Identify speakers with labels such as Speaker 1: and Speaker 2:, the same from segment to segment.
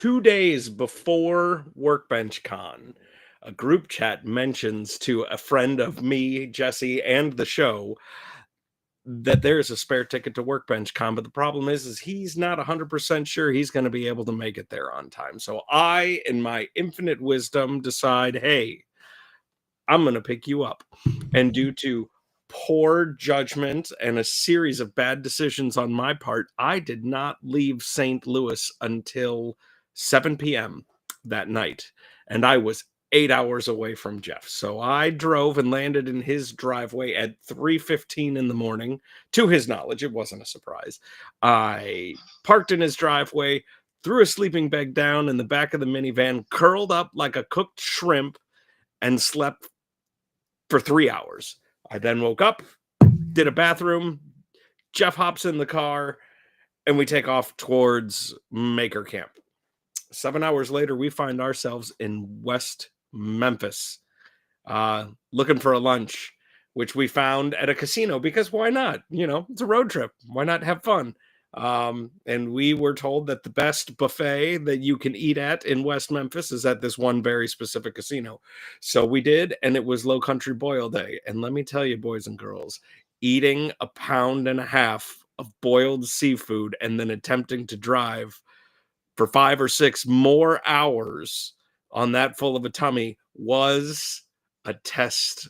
Speaker 1: 2 days before Workbench Con, a group chat mentions to a friend of me, Jessie, and the show that there is a spare ticket to Workbench Con, but the problem is he's not 100% sure he's going to be able to make it there on time. So I, in my infinite wisdom, decide, hey, I'm going to pick you up. And due to poor judgment and a series of bad decisions on my part, I did not leave St. Louis until 7 p.m. that night. And I was 8 hours away from Jeff. So I drove and landed in his driveway at 3:15 in the morning. To his knowledge, it wasn't a surprise. I parked in his driveway, threw a sleeping bag down in the back of the minivan, curled up like a cooked shrimp, and slept for 3 hours. I then woke up, did a bathroom. Jeff hops in the car, and we take off towards Maker Camp. 7 hours later, we find ourselves in West Memphis, looking for a lunch, which we found at a casino because why not? You know, it's a road trip. Why not have fun? And we were told that the best buffet that you can eat at in West Memphis is at this one very specific casino. So we did, and it was Low Country Boil Day. And let me tell you, boys and girls, eating a pound and a half of boiled seafood and then attempting to drive for 5 or 6 more hours on that full of a tummy was a test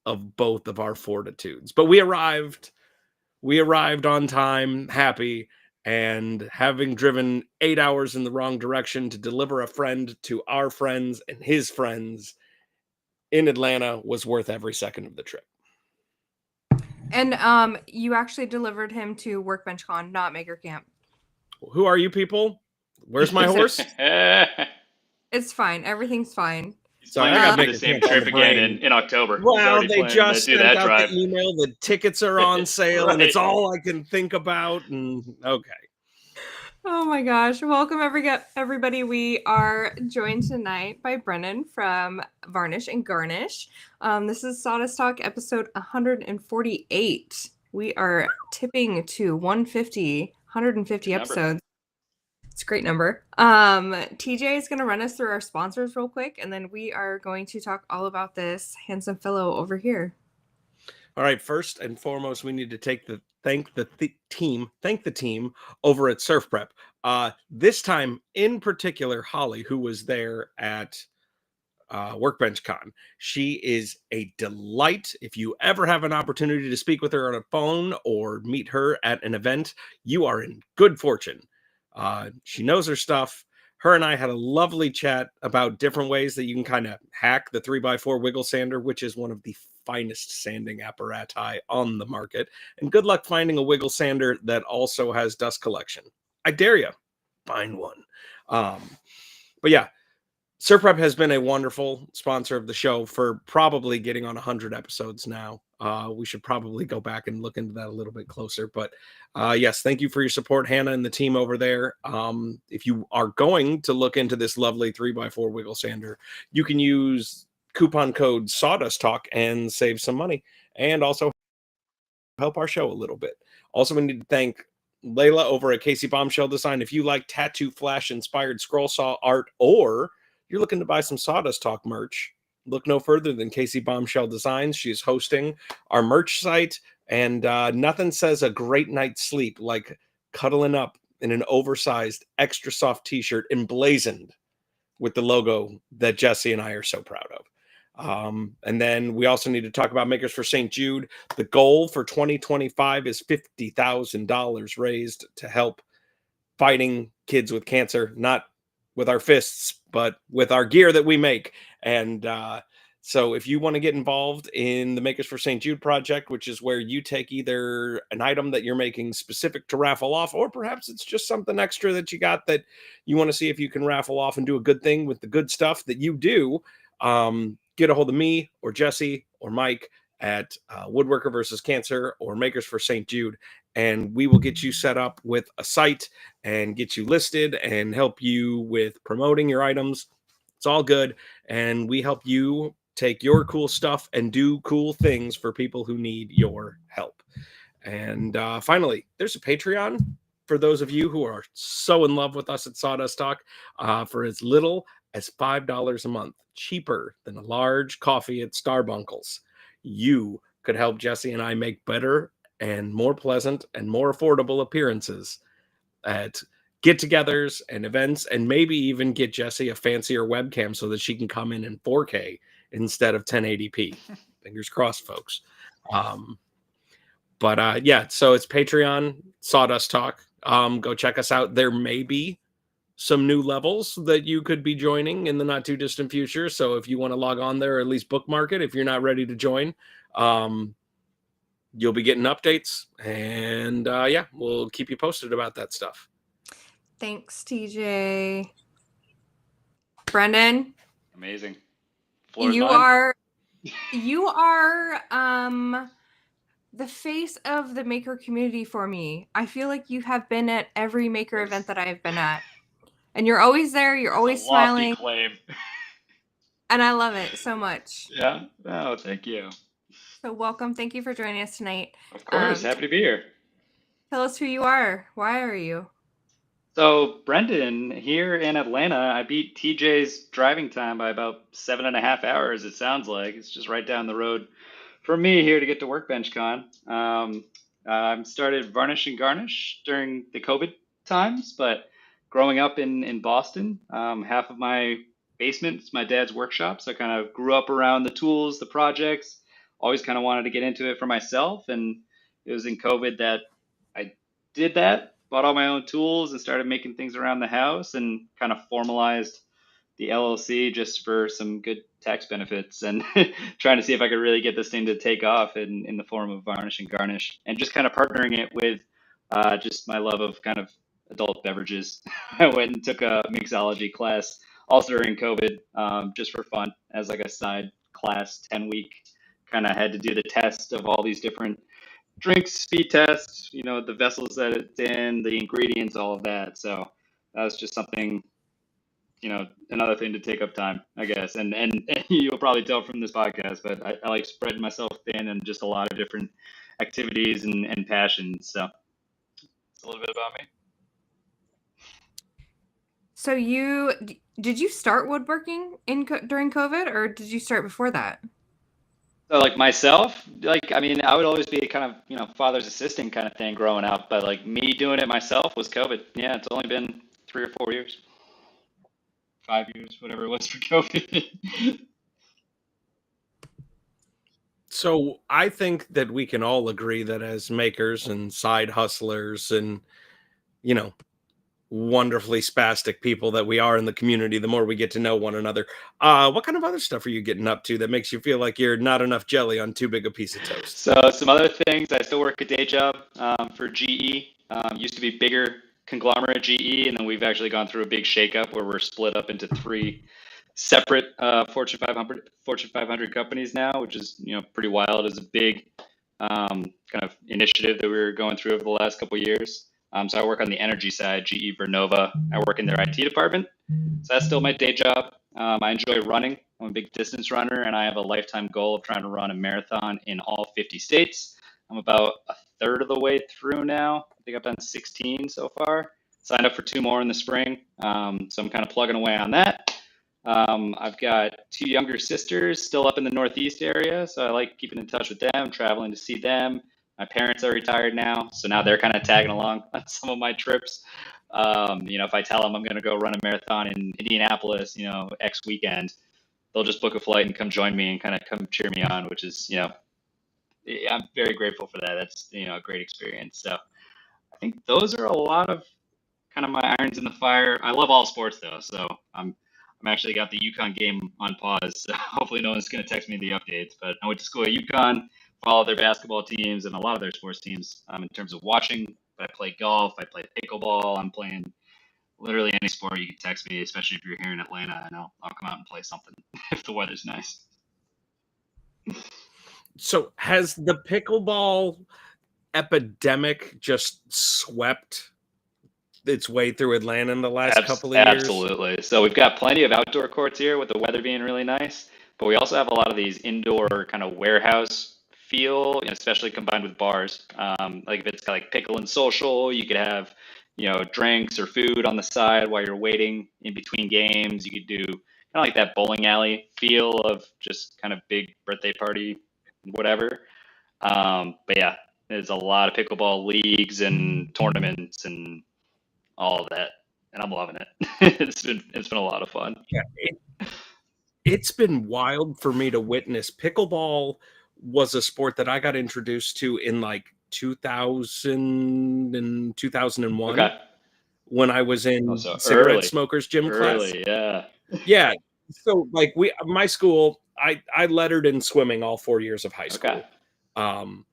Speaker 1: of both of our fortitudes. But we arrived on time, happy, and having driven 8 hours in the wrong direction to deliver a friend to our friends and his friends in Atlanta was worth every second of the trip.
Speaker 2: And you actually delivered him to Workbench Con, not Maker Camp.
Speaker 1: Who are you people? Where's my horse?
Speaker 2: It's fine. Everything's fine.
Speaker 3: He's planning to do the same trip again in October.
Speaker 1: Well, they just sent out the email. The tickets are on sale, right. And it's all I can think about. And okay.
Speaker 2: Oh my gosh. Welcome, everybody. We are joined tonight by Brennan from Varnish and Garnish. This is Sawdust Talk episode 148. We are tipping to 150 episodes. It's a great number. TJ is going to run us through our sponsors real quick, and then we are going to talk all about this handsome fellow over here.
Speaker 1: All right. First and foremost, we need to thank the team over at Surf Prep. This time in particular, Holly, who was there at Workbench Con. She is a delight. If you ever have an opportunity to speak with her on a phone or meet her at an event, you are in good fortune. She knows her stuff. Her and I had a lovely chat about different ways that you can kind of hack the 3x4 wiggle sander, which is one of the finest sanding apparati on the market. And good luck finding a wiggle sander that also has dust collection. I dare you, find one. But yeah, Surf Prep has been a wonderful sponsor of the show for probably getting on 100 episodes now. We should probably go back and look into that a little bit closer. But yes, thank you for your support, Hannah and the team over there. If you are going to look into this lovely 3x4 wiggle sander, you can use coupon code Sawdust Talk and save some money and also help our show a little bit. Also, we need to thank Layla over at Casey Bombshell Design. If you like tattoo flash inspired scroll saw art, or you're looking to buy some Sawdust Talk merch, look no further than Casey Bombshell Designs. She is hosting our merch site, and nothing says a great night's sleep like cuddling up in an oversized, extra soft t-shirt emblazoned with the logo that Jessie and I are so proud of. And then we also need to talk about Makers for St. Jude. The goal for 2025 is $50,000 raised to help fighting kids with cancer, not with our fists, but with our gear that we make. And so if you want to get involved in the Makers for St. Jude project, which is where you take either an item that you're making specific to raffle off, or perhaps it's just something extra that you got that you want to see if you can raffle off and do a good thing with the good stuff that you do, get a hold of me or Jessie or Mike at Woodworker versus Cancer or Makers for St. Jude, and we will get you set up with a site and get you listed and help you with promoting your items. It's all good, and we help you take your cool stuff and do cool things for people who need your help. And finally, there's a Patreon. for those of you who are so in love with us at Sawdust Talk, for as little as $5 a month, cheaper than a large coffee at Starbunkles, you could help Jessie and I make better and more pleasant and more affordable appearances at get-togethers and events, and maybe even get Jessie a fancier webcam so that she can come in 4K instead of 1080p. Fingers crossed, folks. But yeah, so it's Patreon, Sawdust Talk. Go check us out. There may be some new levels that you could be joining in the not too distant future. So if you want to log on there, or at least bookmark it if you're not ready to join, you'll be getting updates. And yeah, we'll keep you posted about that stuff.
Speaker 2: Thanks, TJ. Brendan.
Speaker 3: Amazing.
Speaker 2: You are the face of the maker community for me. I feel like you have been at every maker event that I have been at. And you're always there, you're always smiling.
Speaker 3: Claim.
Speaker 2: And I love it so much.
Speaker 3: Yeah. Oh, thank you.
Speaker 2: So welcome. Thank you for joining us tonight.
Speaker 3: Of course. Happy to be here.
Speaker 2: Tell us who you are. Why are you?
Speaker 3: So, Brendan, here in Atlanta, I beat TJ's driving time by about 7.5 hours, it sounds like. It's just right down the road from me here to get to Workbench Con. I started Varnish and Garnish during the COVID times, but growing up in Boston, half of my basement is my dad's workshop. So I kind of grew up around the tools, the projects, always kind of wanted to get into it for myself. And it was in COVID that I did that. Bought all my own tools and started making things around the house, and kind of formalized the LLC just for some good tax benefits, and trying to see if I could really get this thing to take off in the form of Varnish and Garnish, and just kind of partnering it with just my love of kind of adult beverages. I went and took a mixology class also during COVID, just for fun, as like a side class, 10-week. Kind of had to do the test of all these different drinks, speed tests, the vessels that it's in, the ingredients, all of that. So that was just something, another thing to take up time, I guess. And you'll probably tell from this podcast, but I like spreading myself thin and just a lot of different activities and passions. So it's a little bit about me.
Speaker 2: So did you start woodworking during COVID, or did you start before that?
Speaker 3: So like myself, I would always be kind of, father's assistant kind of thing growing up, but like me doing it myself was COVID. Yeah, it's only been 3 or 4 years, 5 years, whatever it was for COVID.
Speaker 1: So I think that we can all agree that as makers and side hustlers and, wonderfully spastic people that we are in the community, the more we get to know one another. What kind of other stuff are you getting up to that makes you feel like you're not enough jelly on too big a piece of toast?
Speaker 3: So some other things, I still work a day job for GE. Used to be bigger conglomerate GE, and then we've actually gone through a big shakeup where we're split up into 3 separate Fortune 500 companies now, which is pretty wild. It's a big kind of initiative that we were going through over the last couple of years. So I work on the energy side, GE Vernova. I work in their IT department. So that's still my day job. I enjoy running. I'm a big distance runner, and I have a lifetime goal of trying to run a marathon in all 50 states. I'm about a third of the way through now. I think I've done 16 so far. Signed up for 2 more in the spring. So I'm kind of plugging away on that. I've got 2 younger sisters still up in the Northeast area. So I like keeping in touch with them, traveling to see them. My parents are retired now, so now they're kind of tagging along on some of my trips. If I tell them I'm going to go run a marathon in Indianapolis, X weekend, they'll just book a flight and come join me and kind of come cheer me on, which is, I'm very grateful for that. That's, a great experience. So I think those are a lot of kind of my irons in the fire. I love all sports though. So I'm actually got the UConn game on pause. So hopefully no one's going to text me the updates, but I went to school at UConn, follow their basketball teams and a lot of their sports teams in terms of watching. But I play golf, I play pickleball, I'm playing literally any sport. You can text me, especially if you're here in Atlanta, and I'll come out and play something if the weather's nice.
Speaker 1: So has the pickleball epidemic just swept its way through Atlanta in the last couple of years?
Speaker 3: Absolutely. So we've got plenty of outdoor courts here with the weather being really nice, but we also have a lot of these indoor kind of warehouse feel, especially combined with bars. Like if it's like pickle and social, you could have, drinks or food on the side while you're waiting in between games. You could do kind of like that bowling alley feel of just kind of big birthday party, whatever. But yeah, there's a lot of pickleball leagues and tournaments and all of that, and I'm loving it. It's been a lot of fun.
Speaker 1: Yeah, it's been wild for me to witness. Pickleball was a sport that I got introduced to in like 2000 and 2001
Speaker 3: Okay.
Speaker 1: when I was in
Speaker 3: So
Speaker 1: cigarette
Speaker 3: early,
Speaker 1: smokers gym class.
Speaker 3: yeah.
Speaker 1: Yeah. So like my school, I lettered in swimming all 4 years of high school.
Speaker 3: Okay.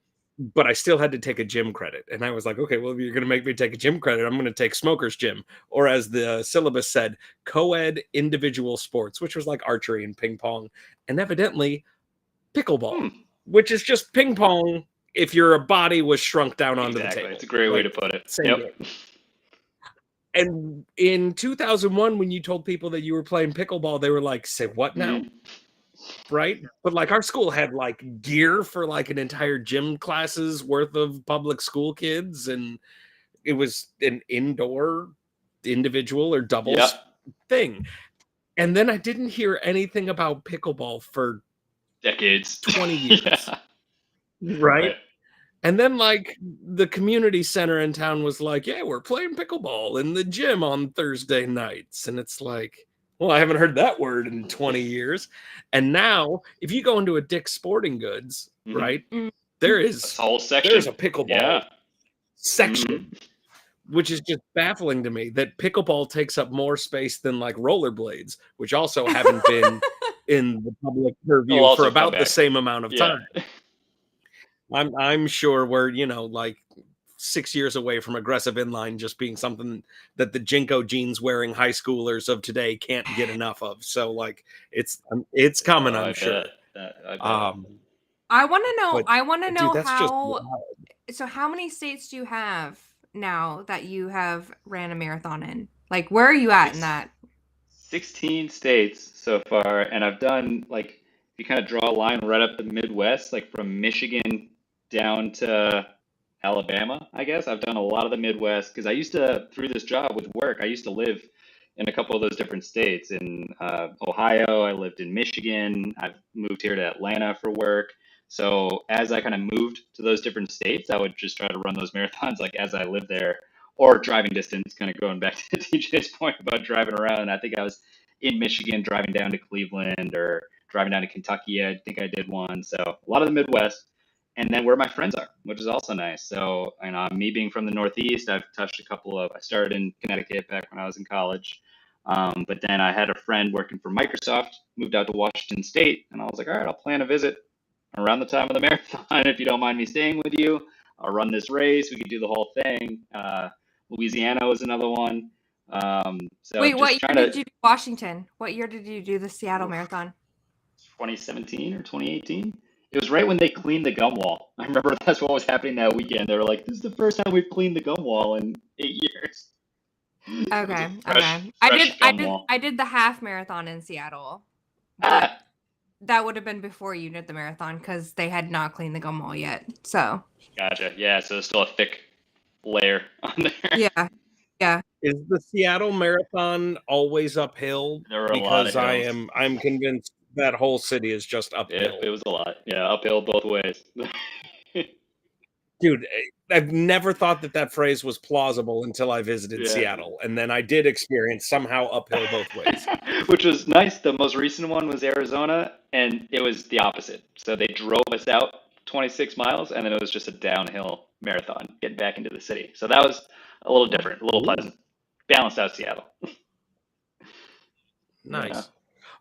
Speaker 1: But I still had to take a gym credit. And I was like, okay, well, if you're going to make me take a gym credit, I'm going to take smokers gym. Or as the syllabus said, co-ed individual sports, which was like archery and ping pong. And evidently pickleball, which is just ping pong if your body was shrunk down onto the table.
Speaker 3: It's a great way to put it.
Speaker 1: Same game. And in 2001, when you told people that you were playing pickleball, they were like, say what now? Right? But like our school had like gear for like an entire gym classes worth of public school kids, and it was an indoor individual or doubles thing. And then I didn't hear anything about pickleball for
Speaker 3: decades,
Speaker 1: 20 years. Right? And then like the community center in town was like, yeah, we're playing pickleball in the gym on Thursday nights. And it's like, well, I haven't heard that word in 20 years. And now if you go into a Dick's Sporting Goods, right, there is
Speaker 3: a whole section.
Speaker 1: There's a pickleball section, which is just baffling to me that pickleball takes up more space than like rollerblades, which also haven't been in the public purview for about the same amount of time. I'm sure we're, like 6 years away from aggressive inline just being something that the Jinko jeans wearing high schoolers of today can't get enough of. So like it's coming, I'm sure.
Speaker 2: I want to know
Speaker 1: dude,
Speaker 2: how many states do you have now that you have ran a marathon in? Like, where are you at in that?
Speaker 3: 16 states so far, and I've done, like, if you kind of draw a line right up the Midwest, like from Michigan down to Alabama, I guess. I've done a lot of the Midwest because I used to, through this job with work, I used to live in a couple of those different states. In Ohio, I lived in Michigan. I've moved here to Atlanta for work. So as I kind of moved to those different states, I would just try to run those marathons like as I lived there, or driving distance, kind of going back to TJ's point about driving around. I think I was in Michigan driving down to Cleveland or driving down to Kentucky. I think I did one. So a lot of the Midwest, and then where my friends are, which is also nice. So, me being from the Northeast, I've touched I started in Connecticut back when I was in college. But then I had a friend working for Microsoft, moved out to Washington State, and I was like, all right, I'll plan a visit around the time of the marathon. If you don't mind me staying with you, I'll run this race. We could do the whole thing. Louisiana was another one.
Speaker 2: Wait, what year did you do Washington? What year did you do the Seattle Marathon?
Speaker 3: 2017 or 2018. It was right when they cleaned the gum wall. I remember that's what was happening that weekend. They were like, this is the first time we've cleaned the gum wall in 8 years.
Speaker 2: Okay. I did the half marathon in Seattle. But that would have been before you did the marathon because they had not cleaned the gum wall yet. So
Speaker 3: gotcha. Yeah, so there's still a thick layer on there.
Speaker 2: Yeah.
Speaker 1: Is the Seattle Marathon always uphill?
Speaker 3: There were a lot of hills.
Speaker 1: I'm convinced that whole city is just uphill.
Speaker 3: It was a lot. Yeah, uphill both ways.
Speaker 1: Dude, I've never thought that phrase was plausible until I visited Seattle. And then I did experience somehow uphill both ways.
Speaker 3: Which was nice. The most recent one was Arizona, and it was the opposite. So they drove us out 26 miles, and then it was just a downhill marathon getting back into the city. So that was a little different, a little pleasant. Balanced out Seattle.
Speaker 1: Nice.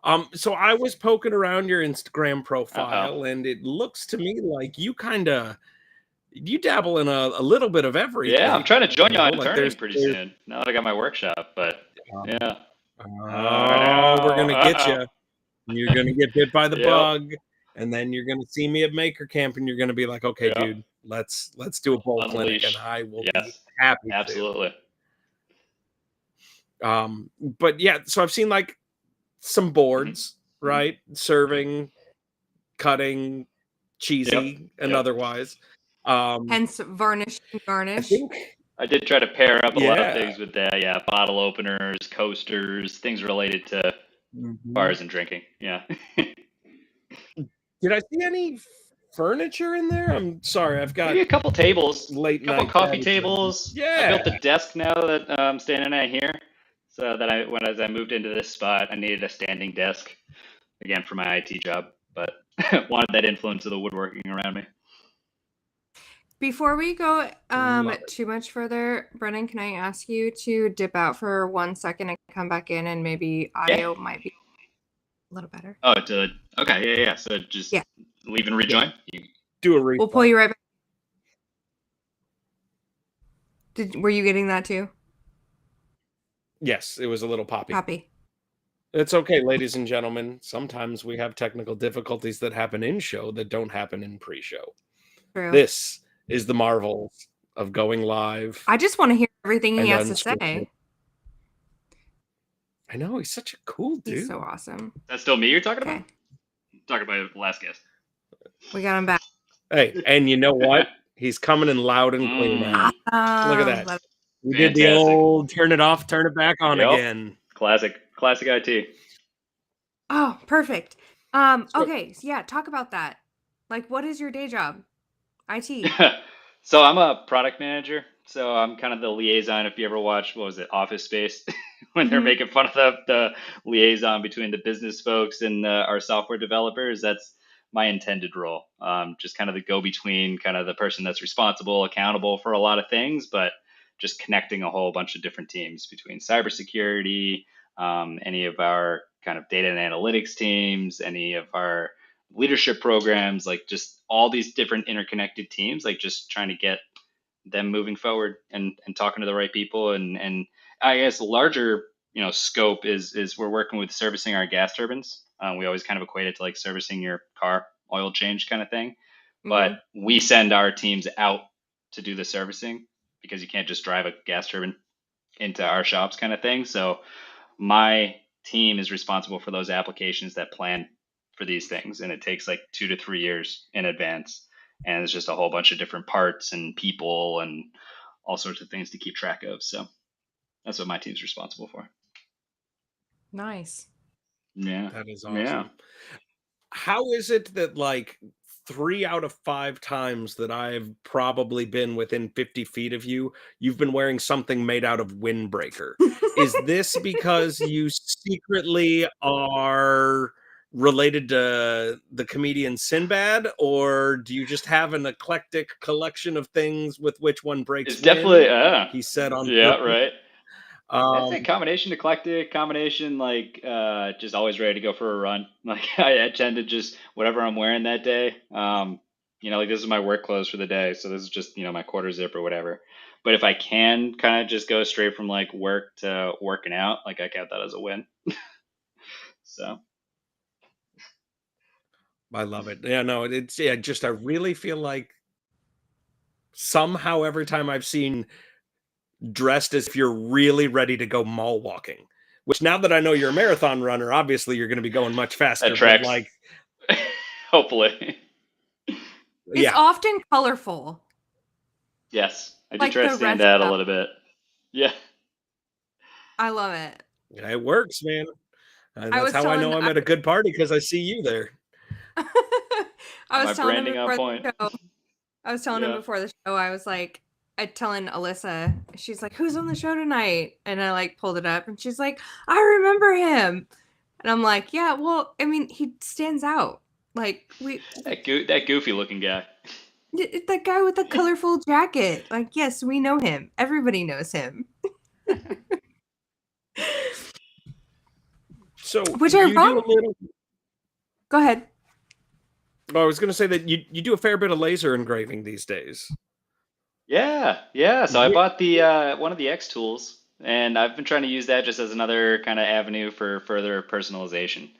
Speaker 1: Yeah. So I was poking around your Instagram profile, and it looks to me like you dabble in a little bit of everything.
Speaker 3: Yeah, I'm trying to join you on turning pretty soon. Now that I got my workshop, but yeah.
Speaker 1: We're gonna get you. You're gonna get bit by the bug, and then you're gonna see me at Maker Camp, and you're gonna be like, "Okay, dude, let's do a bowl clinic," and I will be happy.
Speaker 3: Absolutely.
Speaker 1: But yeah, so I've seen like some boards, right? Serving, cutting, cheesy and
Speaker 3: Yep.
Speaker 1: otherwise.
Speaker 2: Hence varnish and
Speaker 1: I
Speaker 2: garnish.
Speaker 1: think,
Speaker 3: I did try to pair up a lot of
Speaker 1: yeah.
Speaker 3: things with that. Yeah, bottle openers, coasters, things related to
Speaker 1: Mhm.
Speaker 3: bars and drinking. Yeah.
Speaker 1: Did I see any furniture in there? I'm sorry, I've got
Speaker 3: Maybe a couple tables,
Speaker 1: late
Speaker 3: a couple
Speaker 1: night
Speaker 3: coffee
Speaker 1: daddy brain.
Speaker 3: tables. I
Speaker 1: Yeah.
Speaker 3: built a desk now that I'm standing at here. So that as I moved into this spot, I needed a standing desk again for my IT job, but wanted that influence of the woodworking around me.
Speaker 2: Before we go
Speaker 1: Love it.
Speaker 2: too much further, Brennan, can I ask you to dip out for 1 second and come back in, and maybe audio might be a little better.
Speaker 3: Oh, okay, yeah. So just
Speaker 2: Yeah.
Speaker 3: leave and rejoin.
Speaker 1: Do a
Speaker 2: We'll
Speaker 1: restart.
Speaker 2: pull you right back. Were you getting that too?
Speaker 1: Yes, it was a little poppy.
Speaker 2: Copy.
Speaker 1: It's okay, ladies and gentlemen. Sometimes we have technical difficulties that happen in show that don't happen in pre-show.
Speaker 2: True.
Speaker 1: This is the marvels of going live.
Speaker 2: I just want to hear everything he
Speaker 1: and
Speaker 2: has to
Speaker 1: unscripted.
Speaker 2: say.
Speaker 1: I know, he's such a cool dude.
Speaker 2: He's so awesome.
Speaker 3: That's still me you're talking
Speaker 2: Okay.
Speaker 3: about? I'm talking about the last guest.
Speaker 2: We got him back.
Speaker 1: Hey, and you know what? He's coming in loud and clean now. Look at that.
Speaker 2: Love-
Speaker 1: We did the
Speaker 3: Fantastic.
Speaker 1: old turn it off, turn it back on
Speaker 3: Yep.
Speaker 1: again.
Speaker 3: Classic IT.
Speaker 2: Oh, perfect.
Speaker 1: So-
Speaker 2: Okay, so yeah, talk about that. Like, what is your day job? IT.
Speaker 3: So I'm a product manager. So I'm kind of the liaison. If you ever watch, what was it, Office Space, when they're
Speaker 2: Mhm.
Speaker 3: making fun of the liaison between the business folks and our software developers, that's my intended role. Just kind of the go-between, kind of the person that's responsible, accountable for a lot of things, but just connecting a whole bunch of different teams between cybersecurity, any of our kind of data and analytics teams, any of our leadership programs, like just all these different interconnected teams, like just trying to get them moving forward and talking to the right people. And I guess larger, scope is we're working with servicing our gas turbines. We always kind of equate it to like servicing your car oil change kind of thing. But we send our teams out to do the servicing because you can't just drive a gas turbine into our shops kind of thing. So my team is responsible for those applications that plan for these things, and it takes like 2 to 3 years in advance, and it's just a whole bunch of different parts and people and all sorts of things to keep track of. So that's what my team's responsible for.
Speaker 2: Nice.
Speaker 3: Yeah,
Speaker 1: That is awesome.
Speaker 3: yeah.
Speaker 1: How is it that like 3 out of 5 times that I've probably been within 50 feet of you, you've been wearing something made out of windbreaker? Is this because you secretly are related to the comedian Sinbad, or do you just have an eclectic collection of things with which one breaks
Speaker 3: It's definitely
Speaker 1: wind? He said on
Speaker 3: yeah,
Speaker 1: purpose.
Speaker 3: right. That's a
Speaker 1: Um,
Speaker 3: combination eclectic, combination like just always ready to go for a run. Like I tend to just whatever I'm wearing that day. Like this is my work clothes for the day, so this is just my quarter zip or whatever. But if I can kind of just go straight from like work to working out, like I count that as a win. So
Speaker 1: I love it. Yeah, no, it's just I really feel like somehow every time I've seen dressed as if you're really ready to go mall walking, which now that I know you're a marathon runner, obviously you're going to be going much faster.
Speaker 3: that
Speaker 1: But
Speaker 3: tracks.
Speaker 1: like,
Speaker 3: Hopefully.
Speaker 2: It's
Speaker 1: yeah,
Speaker 2: often colorful.
Speaker 3: Yes, I do
Speaker 2: Like
Speaker 3: try to
Speaker 2: the
Speaker 3: stand
Speaker 2: red
Speaker 3: out a
Speaker 2: stuff.
Speaker 3: little bit. Yeah.
Speaker 2: I love it.
Speaker 1: it works, man. And
Speaker 2: I
Speaker 1: that's
Speaker 2: was
Speaker 1: how I
Speaker 2: telling-
Speaker 1: know I'm at a good party, because I see you there.
Speaker 2: I was
Speaker 3: My
Speaker 2: telling him
Speaker 3: branding on
Speaker 2: before
Speaker 3: point.
Speaker 2: the show. I was telling him
Speaker 3: Yeah.
Speaker 2: before the show. I was like, telling Alyssa. She's like, "Who's on the show tonight?" And I like pulled it up, and she's like, "I remember him." And I'm like, "Yeah, well, I mean, he stands out. Like
Speaker 3: That goofy looking guy.
Speaker 2: that guy with the colorful jacket. Like, yes, we know him. Everybody knows him."
Speaker 1: So
Speaker 2: Which I
Speaker 1: you do a
Speaker 2: wrote-
Speaker 1: little.
Speaker 2: Go ahead.
Speaker 1: I was going to say that you do a fair bit of laser engraving these days.
Speaker 3: Yeah. So I
Speaker 1: Yeah.
Speaker 3: bought the one of the X tools, and I've been trying to use that just as another kind of avenue for further personalization.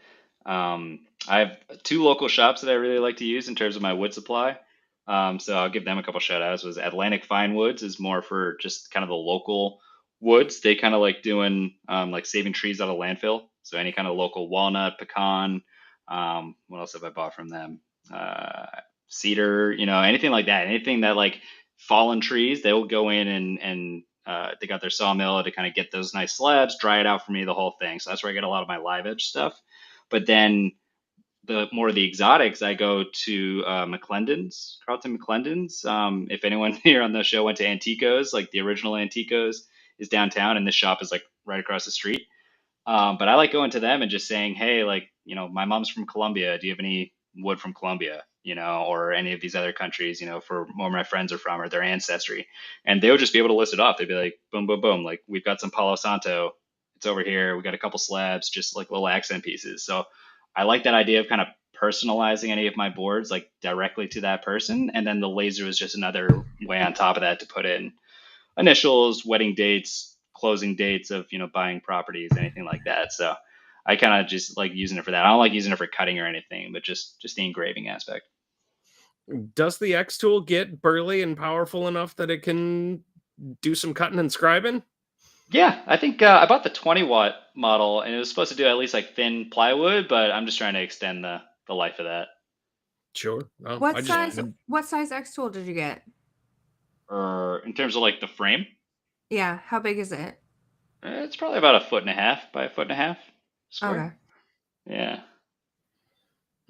Speaker 3: I have 2 local shops that I really like to use in terms of my wood supply. So I'll give them a couple shout outs. Was Atlantic Fine Woods is more for just kind of the local woods. They kind of like doing like saving trees out of landfill. So any kind of local walnut, pecan. What else have I bought from them? cedar, anything like that, anything that like fallen trees, they'll go in and they got their sawmill to kind of get those nice slabs, dry it out for me, the whole thing. So that's where I get a lot of my live edge stuff. But then the more of the exotics, I go to McClendon's, Carlton McClendon's. If anyone here on the show went to Antico's, like the original Antico's is downtown, and this shop is like right across the street. But I like going to them and just saying, hey, like, my mom's from Colombia. Do you have any wood from Colombia, or any of these other countries, for where my friends are from or their ancestry? And they would just be able to list it off. They'd be like, boom, boom, boom. Like, we've got some Palo Santo. It's over here. We got a couple slabs, just like little accent pieces. So I like that idea of kind of personalizing any of my boards like directly to that person. And then the laser is just another way on top of that to put in initials, wedding dates, closing dates of, buying properties, anything like that. So I kind of just like using it for that. I don't like using it for cutting or anything, but just the engraving aspect.
Speaker 1: Does the X tool get burly and powerful enough that it can do some cutting and scribing?
Speaker 3: Yeah, I think I bought the 20-watt model, and it was supposed to do at least like thin plywood, but I'm just trying to extend the life of that.
Speaker 1: Sure. Oh,
Speaker 2: What size X tool did you get?
Speaker 3: In terms of like the frame,
Speaker 2: Yeah, how big is it?
Speaker 3: it's probably about 1.5 by 1.5 square.
Speaker 2: Okay,
Speaker 3: Yeah.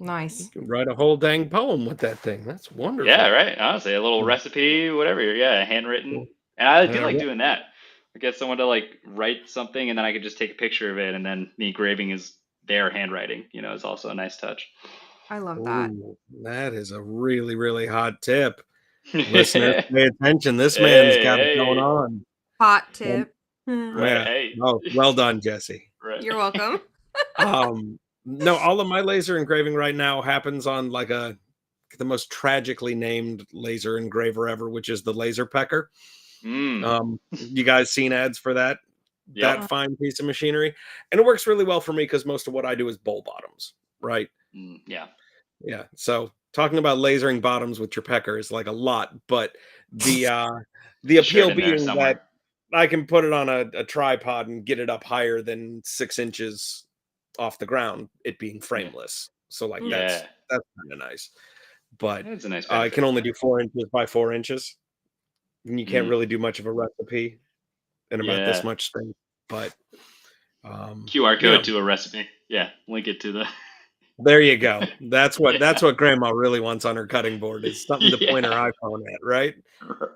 Speaker 2: nice.
Speaker 1: You can write a whole dang poem with that thing. That's wonderful.
Speaker 3: Yeah, right. Honestly, a little recipe, whatever. Yeah, handwritten. And I do like doing that. I get someone to like write something, and then I could just take a picture of it, and then the engraving is their handwriting. Is also a nice touch.
Speaker 2: I love that.
Speaker 1: Ooh, that is a really, really hot tip. Listeners, pay attention. This man's got it going on.
Speaker 2: Hot tip.
Speaker 1: Yeah.
Speaker 3: Hey.
Speaker 1: Oh, well done, Jessie.
Speaker 3: Right.
Speaker 2: You're welcome.
Speaker 1: No, all of my laser engraving right now happens on like the most tragically named laser engraver ever, which is the Laser Pecker. You guys seen ads for that?
Speaker 3: Yep.
Speaker 1: That fine piece of machinery, and it works really well for me because most of what I do is bowl bottoms, right?
Speaker 3: Yeah.
Speaker 1: So talking about lasering bottoms with your pecker is like a lot, but the appeal being that I can put it on a tripod and get it up higher than 6 inches off the ground, it being frameless. So like that's kind of nice. But
Speaker 3: it's a nice
Speaker 1: I can only do 4 inches by 4 inches. And you can't really do much of a recipe in about this much space. But
Speaker 3: QR code to a recipe. Yeah, link it to the.
Speaker 1: There you go. That's what Grandma really wants on her cutting board is something to point her iPhone at, right?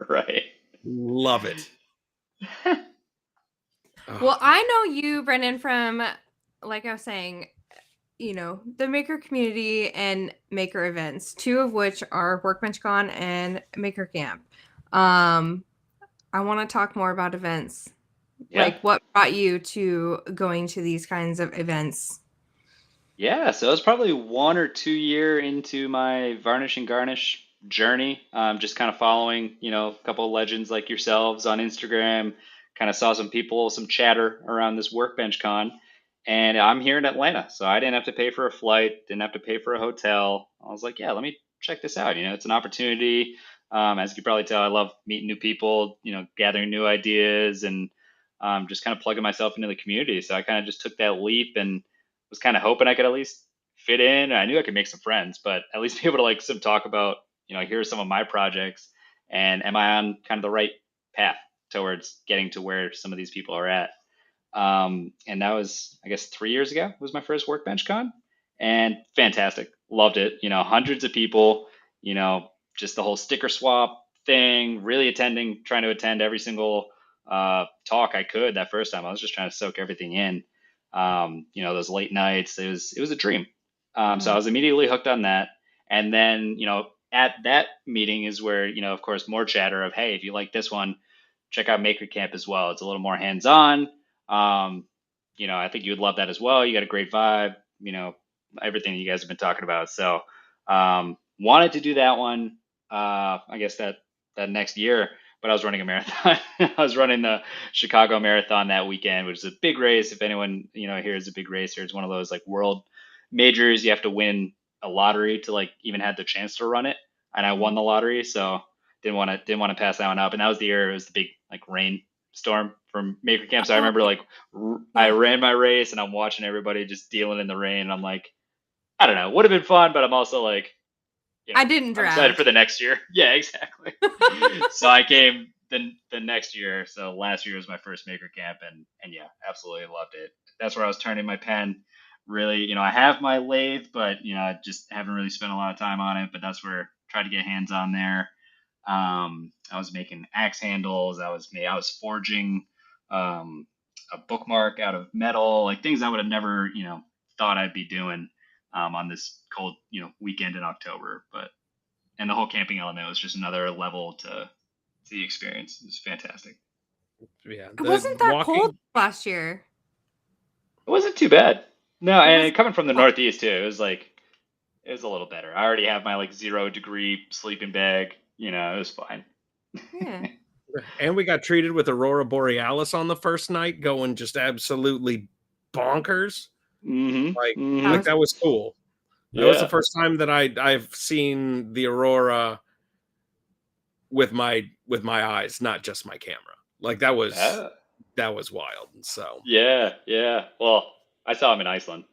Speaker 3: Right.
Speaker 1: Love it.
Speaker 2: Well, I know you, Brendan, from, like I was saying, the maker community and maker events, 2 of which are Workbench Con and Maker Camp. I want to talk more about events.
Speaker 3: Yeah.
Speaker 2: Like, what brought you to going to these kinds of events?
Speaker 3: Yeah, so it was probably 1 or 2 year into my varnish and garnish journey. Just kind of following, a couple of legends like yourselves on Instagram. Kind of saw some chatter around this Workbench Con, and I'm here in Atlanta, so I didn't have to pay for a flight, didn't have to pay for a hotel. I was like, yeah, let me check this out. It's an opportunity. As you can probably tell, I love meeting new people, gathering new ideas, and just kind of plugging myself into the community. So I kind of just took that leap and was kind of hoping I could at least fit in. I knew I could make some friends, but at least be able to like some talk about, here are some of my projects, and am I on kind of the right path towards getting to where some of these people are at. And that was, I guess, 3 years ago was my first Workbench Con, and fantastic. Loved it. Hundreds of people, just the whole sticker swap thing, really trying to attend every single talk I could that first time. I was just trying to soak everything in. Those late nights, it was a dream. So I was immediately hooked on that. And then, at that meeting is where, of course, more chatter of, hey, if you like this one, check out Maker Camp as well. It's a little more hands-on. I think you would love that as well. You got a great vibe, everything you guys have been talking about. So wanted to do that one, I guess that next year, but I was running a marathon. I was running the Chicago Marathon that weekend, which is a big race. If anyone, here is a big racer, it's one of those like world majors. You have to win a lottery to like even have the chance to run it. And I won the lottery. So didn't want to pass that one up. And that was the year it was the big like rain storm from Maker Camp. So I remember like I ran my race and I'm watching everybody just dealing in the rain. And I'm like, I don't know, would have been fun, but I'm also like,
Speaker 2: I didn't
Speaker 3: I'm excited
Speaker 2: draft.
Speaker 3: for the next year. Yeah, exactly. So I came the next year. So last year was my first maker camp, and yeah, absolutely loved it. That's where I was turning my pen. Really, I have my lathe, but I just haven't really spent a lot of time on it. But that's where I tried to get hands on there. I was making axe handles. I was forging a bookmark out of metal, like things I would have never thought I'd be doing on this cold weekend in October. But and the whole camping element was just another level to the experience. It was fantastic.
Speaker 1: Yeah,
Speaker 2: It
Speaker 1: the
Speaker 2: wasn't that cold
Speaker 1: walking.
Speaker 2: last year.
Speaker 3: It wasn't too bad. No,
Speaker 2: It was
Speaker 3: and coming from the
Speaker 2: cold.
Speaker 3: Northeast too, it was a little better. I already have my like 0 degree sleeping bag. It was fine.
Speaker 2: Yeah.
Speaker 1: And we got treated with Aurora Borealis on the first night, going just absolutely bonkers.
Speaker 3: Mm-hmm.
Speaker 1: Like,
Speaker 2: That
Speaker 3: Mm-hmm.
Speaker 1: like
Speaker 2: was
Speaker 1: that was cool. That was the
Speaker 3: Yeah.
Speaker 1: first time that I've seen the Aurora with my eyes, not just my camera. Like
Speaker 3: Ah.
Speaker 1: that was wild. So
Speaker 3: Yeah. Yeah. Well, I saw him in Iceland.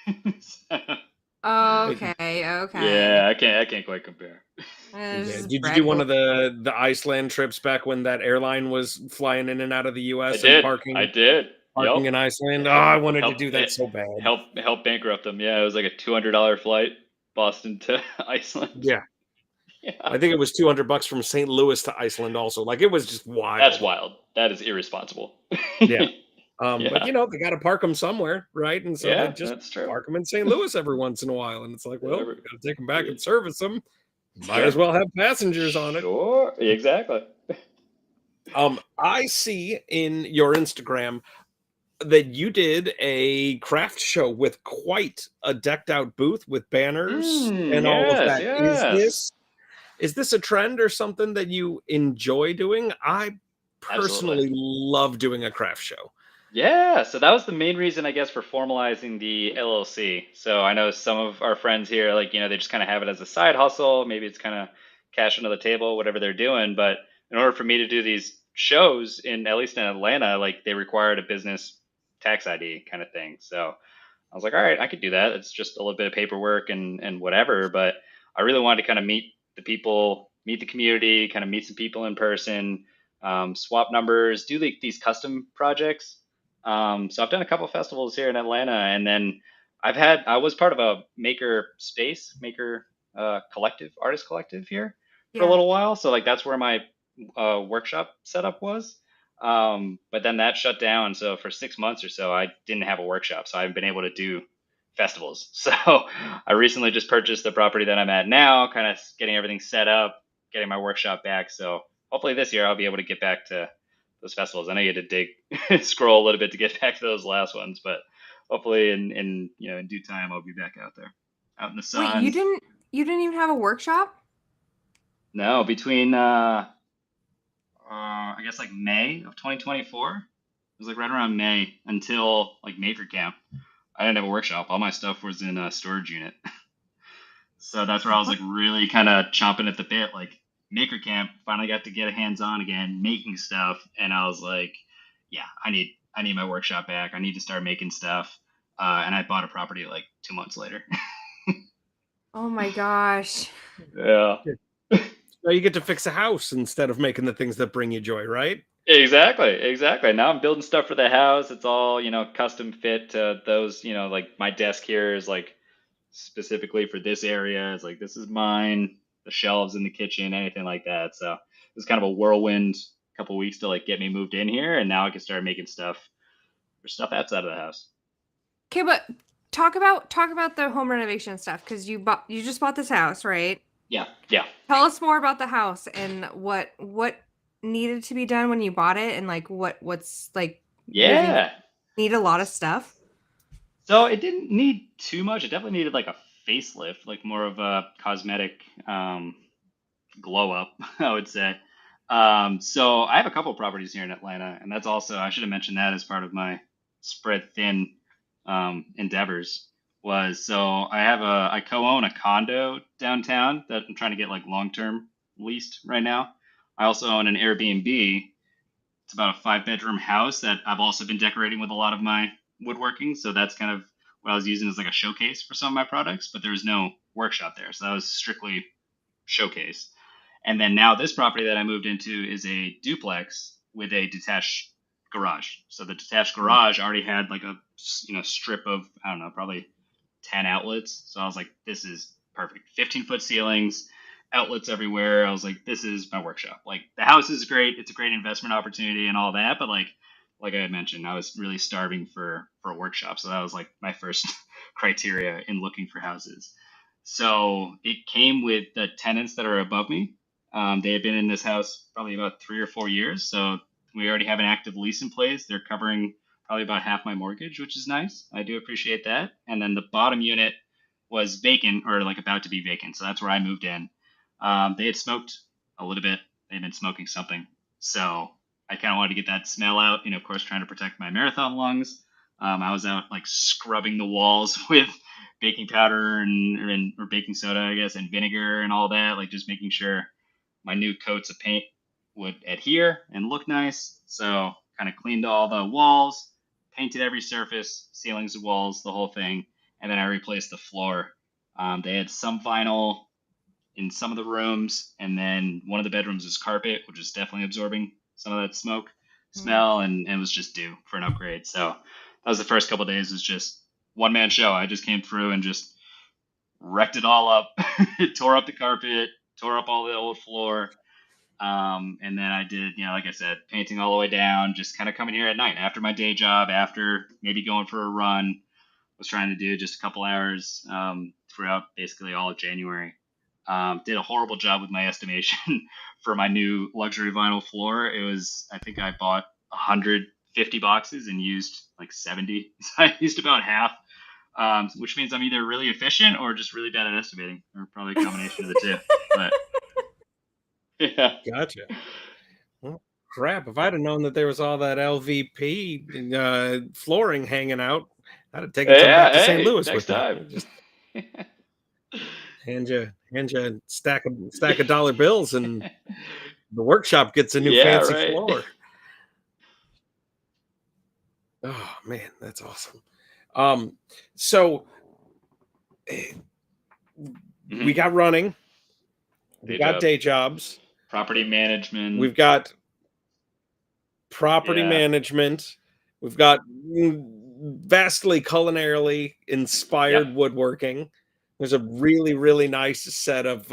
Speaker 1: it-
Speaker 2: okay. Okay.
Speaker 3: Yeah, I can't quite compare.
Speaker 1: yeah.
Speaker 2: Just
Speaker 1: Did you do one
Speaker 2: brag.
Speaker 1: of the Iceland trips back when that airline was flying in and out of the
Speaker 3: I
Speaker 1: US and
Speaker 3: did. I
Speaker 1: parking
Speaker 3: did.
Speaker 1: parking
Speaker 3: Yep.
Speaker 1: in Iceland? Oh, I wanted to
Speaker 3: Help
Speaker 1: do that
Speaker 3: it
Speaker 1: so bad.
Speaker 3: help bankrupt them. Yeah, it was like a $200 flight, Boston to Iceland.
Speaker 1: Yeah.
Speaker 3: Yeah.
Speaker 1: I think it was $200 from St. Louis to Iceland also. Like it was just
Speaker 3: That's
Speaker 1: wild.
Speaker 3: wild. That is irresponsible.
Speaker 1: Yeah. But
Speaker 3: Yeah.
Speaker 1: they got to park them somewhere, right? And so they
Speaker 3: Yeah,
Speaker 1: just
Speaker 3: that's true.
Speaker 1: park them in St. Louis every once in a while. And it's like, well,
Speaker 3: Every-
Speaker 1: we got to take them back and service them. Might
Speaker 3: yeah.
Speaker 1: as well have passengers on it.
Speaker 3: Sure. Exactly.
Speaker 1: I see in your Instagram that you did a craft show with quite a decked out booth with banners and all of
Speaker 3: Yes,
Speaker 1: that.
Speaker 3: yes.
Speaker 1: Is this a trend or something that you enjoy doing? I
Speaker 3: Absolutely.
Speaker 1: personally love doing a craft show.
Speaker 3: Yeah, so that was the main reason, I guess, for formalizing the LLC. So I know some of our friends here, like, they just kind of have it as a side hustle. Maybe it's kind of cash under the table, whatever they're doing. But in order for me to do these shows at least in Atlanta, like they required a business tax ID kind of thing. So I was like, all right, I could do that. It's just a little bit of paperwork and whatever. But I really wanted to kind of meet the people, meet the community, kind of meet some people in person, swap numbers, do these custom projects. So I've done a couple festivals here in Atlanta, and then I was part of a maker collective, artist collective here for a
Speaker 2: Yeah.
Speaker 3: little while. So like that's where my workshop setup was. But then that shut down. So for 6 months or so, I didn't have a workshop. So I haven't been able to do festivals. So I recently just purchased the property that I'm at now, kind of getting everything set up, getting my workshop back. So hopefully this year I'll be able to get back to those festivals. I know you had to scroll a little bit to get back to those last ones, but hopefully in due time I'll be back out there, out in the
Speaker 2: Wait,
Speaker 3: sun.
Speaker 2: you didn't even have a workshop?
Speaker 3: No, between I guess like May of 2024. It was like right around May until like Maker Camp. I didn't have a workshop. All my stuff was in a storage unit. So that's where I was like really kind of chomping at the bit. Like Maker Camp, finally got to get a hands on again, making stuff, and I was like, yeah, I need my workshop back. I need to start making stuff. And I bought a property like 2 months later.
Speaker 2: Oh my gosh.
Speaker 3: Yeah.
Speaker 1: Now you get to fix a house instead of making the things that bring you joy, right?
Speaker 3: Exactly. Now I'm building stuff for the house. It's all, custom fit to those, like my desk here is like specifically for this area. It's like, this is mine, the shelves in the kitchen, anything like that. So it was kind of a whirlwind couple weeks to like get me moved in here. And now I can start making stuff for stuff outside of the house.
Speaker 2: Okay, but talk about the home renovation stuff because you just bought this house, right?
Speaker 3: Yeah. Yeah.
Speaker 2: Tell us more about the house and what needed to be done when you bought it and like what's like moving.
Speaker 3: Yeah.
Speaker 2: Need a lot of stuff.
Speaker 3: So it didn't need too much. It definitely needed like a facelift, like more of a cosmetic glow up, I would say. So I have a couple properties here in Atlanta, and that's also I should have mentioned that as part of my spread thin endeavors. I co-own a condo downtown that I'm trying to get like long term leased right now. I also own an Airbnb. It's about a 5 bedroom house that I've also been decorating with a lot of my woodworking. So that's kind of what I was using as like a showcase for some of my products, but there was no workshop there. So that was strictly showcase. And then now this property that I moved into is a duplex with a detached garage. So the detached garage already had like a strip of, I don't know, probably 10 outlets. So I was like, this is perfect. 15-foot ceilings, outlets everywhere. I was like, this is my workshop. Like the house is great. It's a great investment opportunity and all that. But like I had mentioned, I was really starving for a workshop. So that was like my first criteria in looking for houses. So it came with the tenants that are above me. They had been in this house probably about 3 or 4 years. So we already have an active lease in place. They're covering probably about half my mortgage, which is nice. I do appreciate that. And then the bottom unit was vacant or like about to be vacant. So that's where I moved in. They had smoked a little bit. They'd been smoking something. So I kind of wanted to get that smell out, of course, trying to protect my marathon lungs. I was out like scrubbing the walls with baking powder or baking soda, I guess, and vinegar and all that, like just making sure my new coats of paint would adhere and look nice. So kind of cleaned all the walls, painted every surface, ceilings and walls, the whole thing. And then I replaced the floor. They had some vinyl in some of the rooms, and then one of the bedrooms is carpet, which is definitely absorbing some of that smoke smell, and it was just due for an upgrade. So that was the first couple of days. Was just one man show. I just came through and just wrecked it all up, tore up the carpet, tore up all the old floor. And then I did, like I said, painting all the way down, just kind of coming here at night after my day job, after maybe going for a run. Was trying to do just a couple hours throughout basically all of January. Did a horrible job with my estimation for my new luxury vinyl floor. It was, I think I bought 150 boxes and used like 70. So I used about half, which means I'm either really efficient or just really bad at estimating, or probably a combination of the two. But yeah.
Speaker 1: Gotcha. Well, crap. If I'd have known that there was all that LVP flooring hanging out, I'd have taken some back to St. Louis
Speaker 3: next
Speaker 1: with
Speaker 3: time.
Speaker 1: me. Just hand you a stack of dollar bills, and the workshop gets a new fancy floor. Oh man, that's awesome. So we got running. We got day jobs.
Speaker 3: Property management.
Speaker 1: We've got property management. We've got vastly culinarily inspired woodworking. There's a really, really nice set of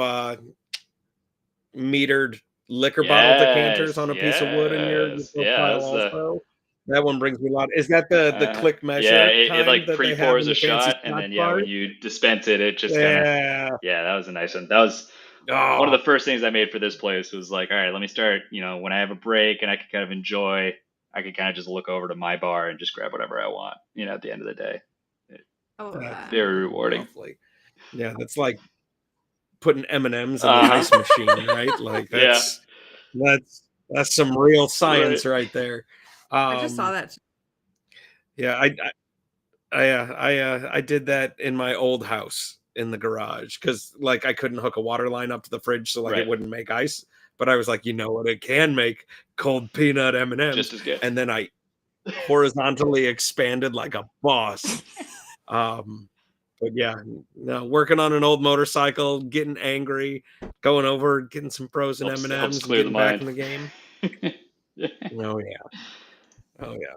Speaker 1: metered liquor bottle decanters on a piece of wood in your profile also. That one brings me a lot. Is that the click measure?
Speaker 3: Yeah, it like pre-pours a shot, and then when you dispense it, it just kind of that was a nice one. That was one of the first things I made for this place. Was like, all right, let me start. When I have a break and I can kind of enjoy, I could kind of just look over to my bar and just grab whatever I want. At the end of the day, very rewarding.
Speaker 1: Lovely. Yeah, that's like putting M&Ms in the ice machine, right? Like that's some real science right there.
Speaker 2: I just saw that.
Speaker 1: Yeah, I did that in my old house in the garage because like I couldn't hook a water line up to the fridge, so like it wouldn't make ice. But I was like, what it can make? Cold peanut M&Ms.
Speaker 3: Just as good.
Speaker 1: And then I horizontally expanded like a boss. But yeah, no, working on an old motorcycle, getting angry, going over, getting some frozen M&Ms, and getting back in the game. Oh yeah.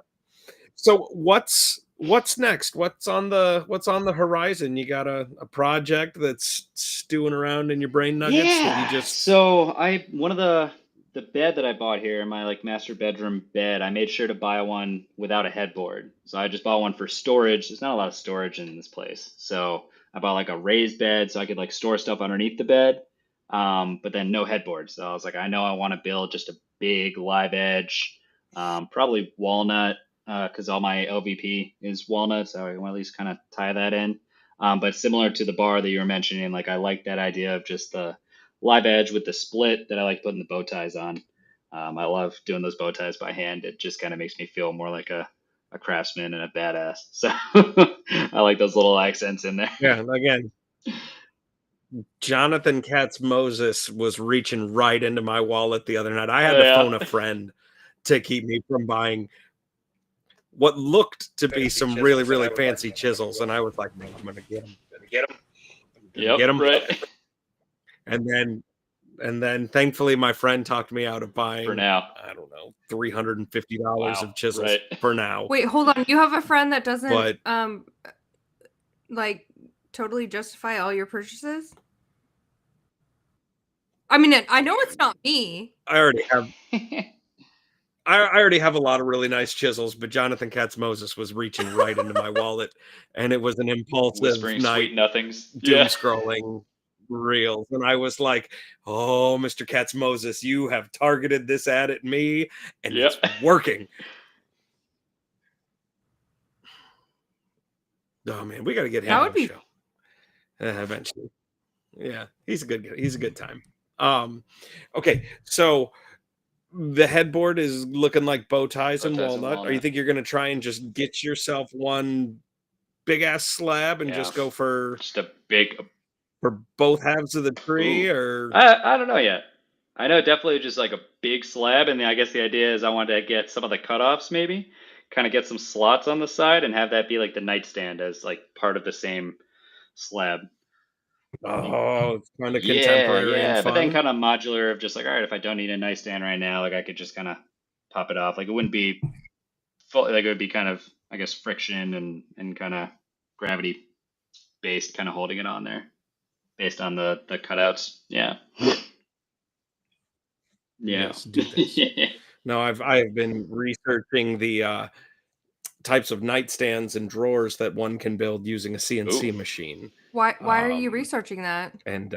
Speaker 1: So what's next? What's on the horizon? You got a project that's stewing around in your brain nuggets that you just.
Speaker 3: So one of the bed that I bought here, my like master bedroom bed, I made sure to buy one without a headboard. So I just bought one for storage. There's not a lot of storage in this place. So I bought like a raised bed so I could like store stuff underneath the bed. But then no headboard. So I was like, I know I want to build just a big live edge, probably walnut, because all my LVP is walnut. So I want to at least kind of tie that in. But similar to the bar that you were mentioning, like I like that idea of just the live edge with the split that I like putting the bow ties on. I love doing those bow ties by hand. It just kind of makes me feel more like a craftsman and a badass. So I like those little accents in there.
Speaker 1: Yeah, again, Jonathan Katz Moses was reaching right into my wallet the other night. I had to phone a friend to keep me from buying what looked to be some really, really fancy chisels. And I was like, man, I'm going to get them.
Speaker 3: Get them.
Speaker 1: Right. And then And then thankfully my friend talked me out of buying,
Speaker 3: For now.
Speaker 1: I don't know, $350
Speaker 3: Wow,
Speaker 1: of chisels
Speaker 3: right.
Speaker 1: for now.
Speaker 2: Wait, hold on. You have a friend that doesn't
Speaker 1: But
Speaker 2: like totally justify all your purchases? I mean, I know it's not me.
Speaker 1: I already have a lot of really nice chisels, but Jonathan Katz Moses was reaching right into my wallet, and it was an impulsive
Speaker 3: Whispering
Speaker 1: night
Speaker 3: sweet nothings.
Speaker 1: doom
Speaker 3: Yeah.
Speaker 1: scrolling reels, and I was like, "Oh, Mr. Katz Moses, you have targeted this ad at me, and
Speaker 3: Yep.
Speaker 1: it's working." Oh man, we got to get him
Speaker 2: That
Speaker 1: on
Speaker 2: would
Speaker 1: the
Speaker 2: be
Speaker 1: show eventually. Yeah, he's a good time. Okay, so the headboard is looking like bow ties and
Speaker 3: Bow ties and
Speaker 1: walnut. Or you
Speaker 3: walnut.
Speaker 1: think you're gonna try and just get yourself one big ass slab and
Speaker 3: Yeah.
Speaker 1: just go for
Speaker 3: Just a big.
Speaker 1: both halves of the tree,
Speaker 3: Ooh.
Speaker 1: or
Speaker 3: I don't know yet. I know definitely just like a big slab, and I guess the idea is I wanted to get some of the cutoffs, maybe kind of get some slots on the side and have that be like the nightstand as like part of the same slab.
Speaker 1: oh, it's kind of
Speaker 3: Yeah,
Speaker 1: contemporary and
Speaker 3: yeah, but then
Speaker 1: fun.
Speaker 3: kind of modular of just like, all right, if I don't need a nightstand right now, like I could just kind of pop it off. Like it wouldn't be full, like it would be kind of, I guess, friction and kind of gravity based, kind of holding it on there based on the cutouts. Yeah. Yeah.
Speaker 1: Yes, do this. No, I have been researching the types of nightstands and drawers that one can build using a CNC
Speaker 3: Ooh.
Speaker 1: machine.
Speaker 2: why are you
Speaker 1: Um,
Speaker 2: researching that?
Speaker 1: And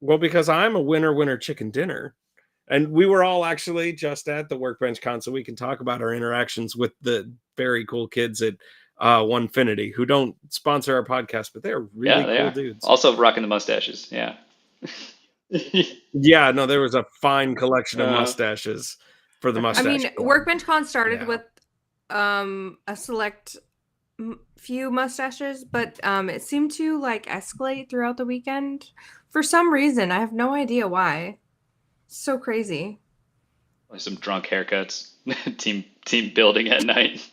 Speaker 1: well, because I'm a winner chicken dinner. And we were all actually just at the Workbench Con, so we can talk about our interactions with the very cool kids at Onefinity, who don't sponsor our podcast, but they're really
Speaker 3: Yeah, they
Speaker 1: cool
Speaker 3: are.
Speaker 1: dudes.
Speaker 3: Also rocking the mustaches. Yeah.
Speaker 1: Yeah, no, there was a fine collection of mustaches for the
Speaker 2: I
Speaker 1: mustache.
Speaker 2: mean,
Speaker 1: club.
Speaker 2: Workbench Con started
Speaker 1: Yeah.
Speaker 2: with a select few mustaches, but it seemed to like escalate throughout the weekend for some reason. I have no idea why. So crazy.
Speaker 3: Like some drunk haircuts. team building at night.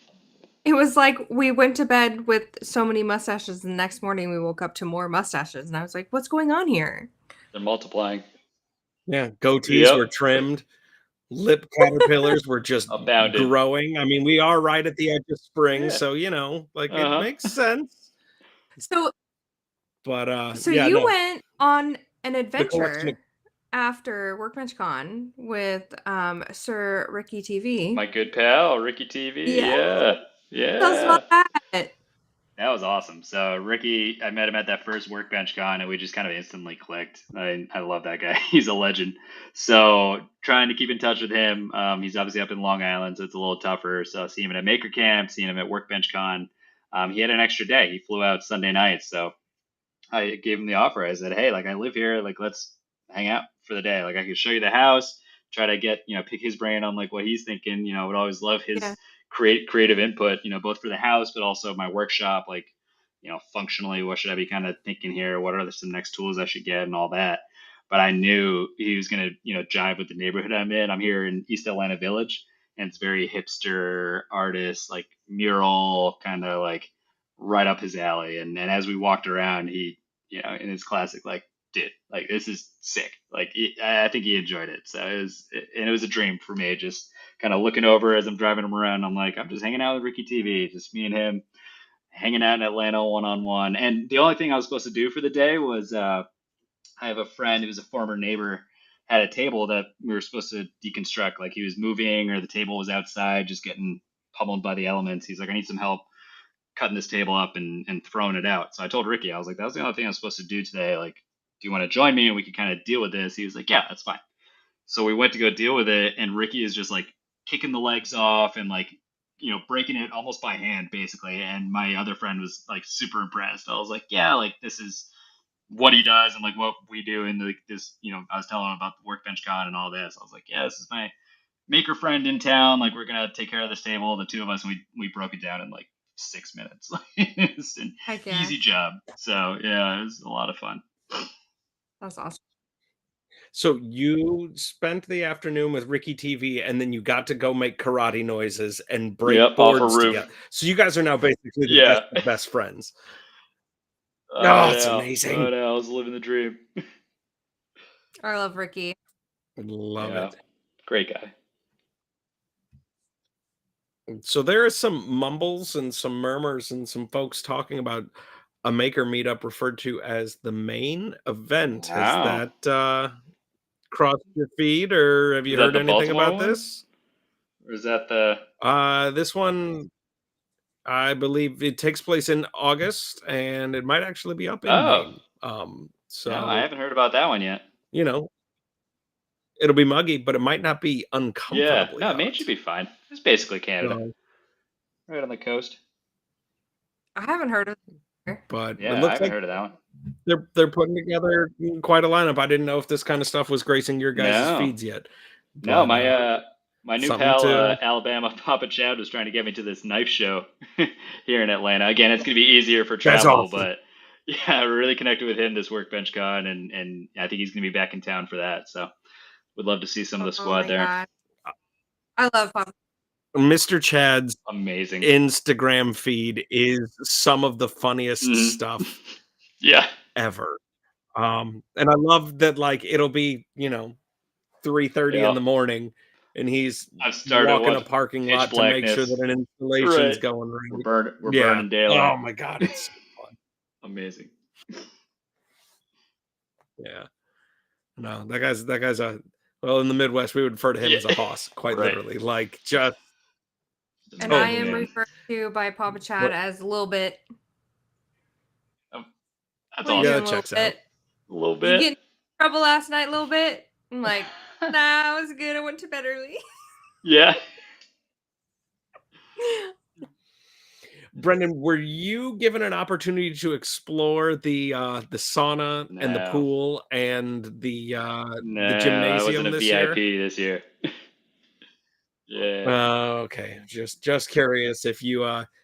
Speaker 2: It was like we went to bed with so many mustaches, and the next morning we woke up to more mustaches, and I was like, "What's going on here?"
Speaker 3: They're multiplying.
Speaker 1: Yeah, goatees
Speaker 3: Yep.
Speaker 1: were trimmed. Lip caterpillars were just
Speaker 3: Abounded.
Speaker 1: growing. I mean, we are right at the edge of spring,
Speaker 3: Yeah.
Speaker 1: so you know, like
Speaker 3: Uh-huh.
Speaker 1: it makes sense.
Speaker 2: So
Speaker 1: But
Speaker 2: you
Speaker 1: no,
Speaker 2: went on an
Speaker 1: the collection
Speaker 2: adventure
Speaker 1: of
Speaker 2: after Workbench Con with Sir Ricky TV.
Speaker 3: My good pal, Ricky TV.
Speaker 2: Yeah.
Speaker 3: Yeah.
Speaker 2: Tell us about that.
Speaker 3: That was awesome. So Ricky, I met him at that first Workbench Con, and we just kind of instantly clicked. I love that guy. He's a legend. So trying to keep in touch with him. He's obviously up in Long Island, so it's a little tougher. So seeing him at Maker Camp, seeing him at Workbench Con. He had an extra day. He flew out Sunday night, so I gave him the offer. I said, hey, like I live here, like let's hang out for the day. Like I could show you the house, try to get, pick his brain on like what he's thinking. I would always love his creative input, both for the house, but also my workshop, like, functionally, what should I be kind of thinking here? What are some next tools I should get and all that? But I knew he was going to, jive with the neighborhood I'm in. I'm here in East Atlanta Village, and it's very hipster artist, like mural, kind of like right up his alley. And as we walked around, he, in his classic, like, dude, like this is sick. Like I think he enjoyed it. So it was a dream for me. Just kind of looking over as I'm driving him around. I'm like, I'm just hanging out with Ricky TV, just me and him hanging out in Atlanta one-on-one. And the only thing I was supposed to do for the day was I have a friend who's a former neighbor, had a table that we were supposed to deconstruct. Like he was moving or the table was outside, just getting pummeled by the elements. He's like, I need some help cutting this table up and throwing it out. So I told Ricky, I was like, that was the only thing I was supposed to do today. Like, do you want to join me and we could kind of deal with this? He was like, yeah, that's fine. So we went to go deal with it, and Ricky is just like kicking the legs off and like, breaking it almost by hand basically. And my other friend was like super impressed. I was like, yeah, like this is what he does and like what we do in like this, I was telling him about the Workbench Con and all this. I was like, yeah, this is my maker friend in town. Like we're gonna take care of this table, the two of us, and we broke it down in like 6 minutes. It's an easy job. So yeah, it was a lot of fun.
Speaker 2: That's awesome.
Speaker 1: So you spent the afternoon with Ricky TV, and then you got to go make karate noises and break boards together. So you guys are now basically the best friends. Oh, it's amazing.
Speaker 3: I was living the dream.
Speaker 2: I love Ricky.
Speaker 1: Love
Speaker 3: Yeah.
Speaker 1: it.
Speaker 3: Great guy.
Speaker 1: So there is some mumbles and some murmurs and some folks talking about a maker meetup referred to as the main event. Has
Speaker 3: Wow.
Speaker 1: that crossed your feed, or have
Speaker 3: Is
Speaker 1: you
Speaker 3: that
Speaker 1: heard
Speaker 3: the
Speaker 1: anything
Speaker 3: Baltimore
Speaker 1: about
Speaker 3: one?
Speaker 1: this?
Speaker 3: Or is that the
Speaker 1: This one, I believe it takes place in August, and it might actually be up in
Speaker 3: Oh,
Speaker 1: Maine.
Speaker 3: no, I
Speaker 1: So
Speaker 3: haven't heard about that one yet.
Speaker 1: you know, it'll be muggy, but it might not be
Speaker 3: Yeah.
Speaker 1: uncomfortably
Speaker 3: No, Maine should
Speaker 1: hot.
Speaker 3: be fine. It's basically Canada.
Speaker 1: So,
Speaker 3: Right on the coast.
Speaker 2: I haven't heard of it.
Speaker 1: but it
Speaker 3: Yeah, I
Speaker 1: looks
Speaker 3: haven't
Speaker 1: like
Speaker 3: heard of that one.
Speaker 1: they're putting together quite a lineup. I didn't know if this kind of stuff was gracing your guys'
Speaker 3: No.
Speaker 1: feeds yet,
Speaker 3: No,
Speaker 1: but
Speaker 3: my new
Speaker 1: something
Speaker 3: pal
Speaker 1: to
Speaker 3: Alabama Papa Chad was trying to get me to this knife show here in Atlanta. Again, it's gonna be easier for
Speaker 1: that's
Speaker 3: travel,
Speaker 1: awesome.
Speaker 3: but yeah, I really connected with him this Workbench Con, and I think he's gonna be back in town for that. So would love to see some of the
Speaker 2: Oh
Speaker 3: squad
Speaker 2: my
Speaker 3: there.
Speaker 2: god. I love Papa.
Speaker 1: Mr. Chad's
Speaker 3: Amazing.
Speaker 1: Instagram feed is some of the funniest
Speaker 3: Mhm.
Speaker 1: stuff
Speaker 3: Yeah.
Speaker 1: ever. And I love that, like, it'll be, 3:30 in
Speaker 3: Yeah.
Speaker 1: the morning, and he's
Speaker 3: I've started
Speaker 1: walking a
Speaker 3: with
Speaker 1: parking
Speaker 3: pitch
Speaker 1: lot to make sure that
Speaker 3: blackness.
Speaker 1: an installation's
Speaker 3: Right.
Speaker 1: going right.
Speaker 3: We're
Speaker 1: Yeah.
Speaker 3: burning daylight.
Speaker 1: Oh my god, it's so fun.
Speaker 3: Amazing.
Speaker 1: Yeah. No, that guy's a well, in the Midwest, we would refer to him
Speaker 3: Yeah.
Speaker 1: as a hoss, quite
Speaker 3: Right.
Speaker 1: literally. Like, just
Speaker 3: Just
Speaker 2: And I
Speaker 3: amazing,
Speaker 2: am
Speaker 3: man.
Speaker 2: referred to by Papa Chad
Speaker 1: what
Speaker 2: as a little bit.
Speaker 3: That's
Speaker 2: What are you
Speaker 1: yeah,
Speaker 3: awesome.
Speaker 1: that
Speaker 2: doing, little
Speaker 1: checks out.
Speaker 2: bit?
Speaker 3: A little
Speaker 2: You
Speaker 3: bit.
Speaker 2: get in trouble last night, little bit? I'm like, nah, it was good. I went to bed early.
Speaker 3: Yeah.
Speaker 1: Brendan, were you given an opportunity to explore the sauna and the
Speaker 3: No.
Speaker 1: pool and the
Speaker 3: No, I wasn't
Speaker 1: gymnasium
Speaker 3: a
Speaker 1: this
Speaker 3: VIP
Speaker 1: year?
Speaker 3: this year. Yeah.
Speaker 1: Okay. Just curious if you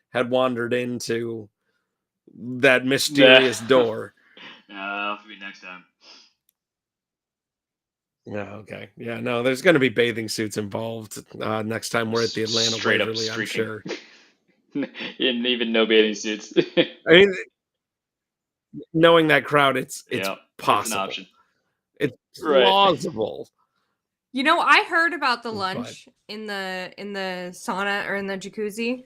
Speaker 1: had wandered into that
Speaker 3: Nah.
Speaker 1: mysterious door.
Speaker 3: No, that'll have to be next time.
Speaker 1: Yeah, okay. Yeah, no, there's going to be bathing suits involved next time we're at the Atlanta
Speaker 3: Straight up
Speaker 1: Waverly, I'm
Speaker 3: streaking.
Speaker 1: sure.
Speaker 3: And even no bathing suits.
Speaker 1: I mean, knowing that crowd, it's
Speaker 3: Yeah, it's an
Speaker 1: possible.
Speaker 3: option.
Speaker 1: It's
Speaker 3: Right.
Speaker 1: plausible.
Speaker 2: You know, I heard about the
Speaker 1: But
Speaker 2: lunch in the sauna or in the jacuzzi.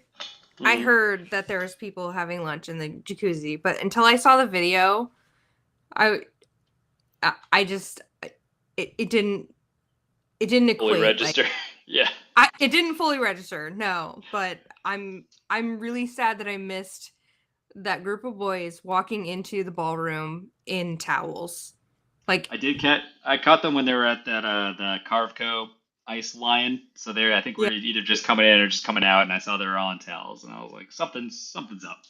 Speaker 2: I
Speaker 3: Mhm.
Speaker 2: heard that there was people having lunch in the jacuzzi, but until I saw the video, I just it didn't
Speaker 3: Fully
Speaker 2: equate. Like,
Speaker 3: register. Yeah.
Speaker 2: it didn't fully register, no. But I'm really sad that I missed that group of boys walking into the ballroom in towels. Like,
Speaker 3: I caught them when they were at that the Carveco Ice Lion. So I think
Speaker 2: yeah,
Speaker 3: we're either just coming in or just coming out, and I saw they were all in towels, and I was like, something's up.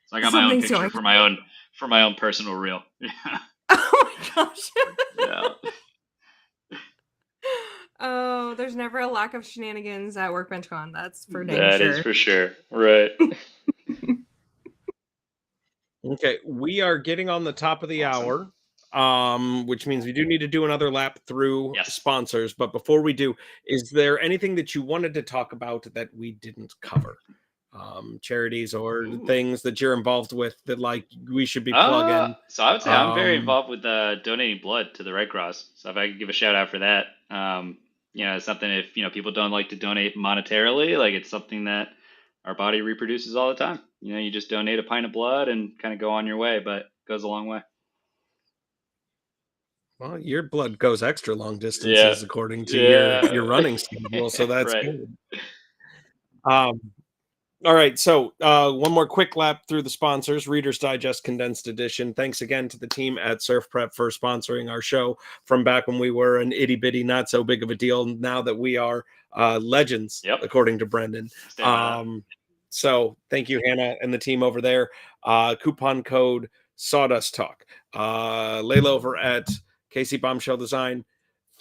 Speaker 3: So I got my own
Speaker 2: something's
Speaker 3: picture
Speaker 2: going.
Speaker 3: for my own personal reel. Yeah.
Speaker 2: Oh my gosh.
Speaker 3: Yeah.
Speaker 2: Oh, there's never a lack of shenanigans at Workbench Con. That's for dang
Speaker 3: That is
Speaker 2: sure.
Speaker 3: for sure. Right.
Speaker 1: okay, we are getting on the top of the
Speaker 3: Awesome.
Speaker 1: hour, which means we do need to do another lap through
Speaker 3: Yes.
Speaker 1: sponsors. But before we do, is there anything that you wanted to talk about that we didn't cover? Charities or
Speaker 3: Ooh.
Speaker 1: things that you're involved with that like we should be plugging?
Speaker 3: So I would say I'm very
Speaker 1: Um,
Speaker 3: involved with donating blood to the Red Cross. So if I could give a shout out for that, it's something if people don't like to donate monetarily, like it's something that our body reproduces all the time. You just donate a pint of blood and kind of go on your way, but it goes a long way.
Speaker 1: Well, your blood goes extra long
Speaker 3: Yeah.
Speaker 1: distances according to
Speaker 3: Yeah.
Speaker 1: your running schedule, so that's
Speaker 3: Right.
Speaker 1: good. All right, so one more quick lap through the sponsors. Reader's Digest Condensed Edition. Thanks again to the team at Surf Prep for sponsoring our show from back when we were an itty bitty, not so big of a deal. Now that we are legends,
Speaker 3: Yep.
Speaker 1: according to Brendan.
Speaker 3: Stand by that.
Speaker 1: So thank you, Hannah, and the team over there. Coupon code Sawdust Talk. Layla over at KC Bombshell Design.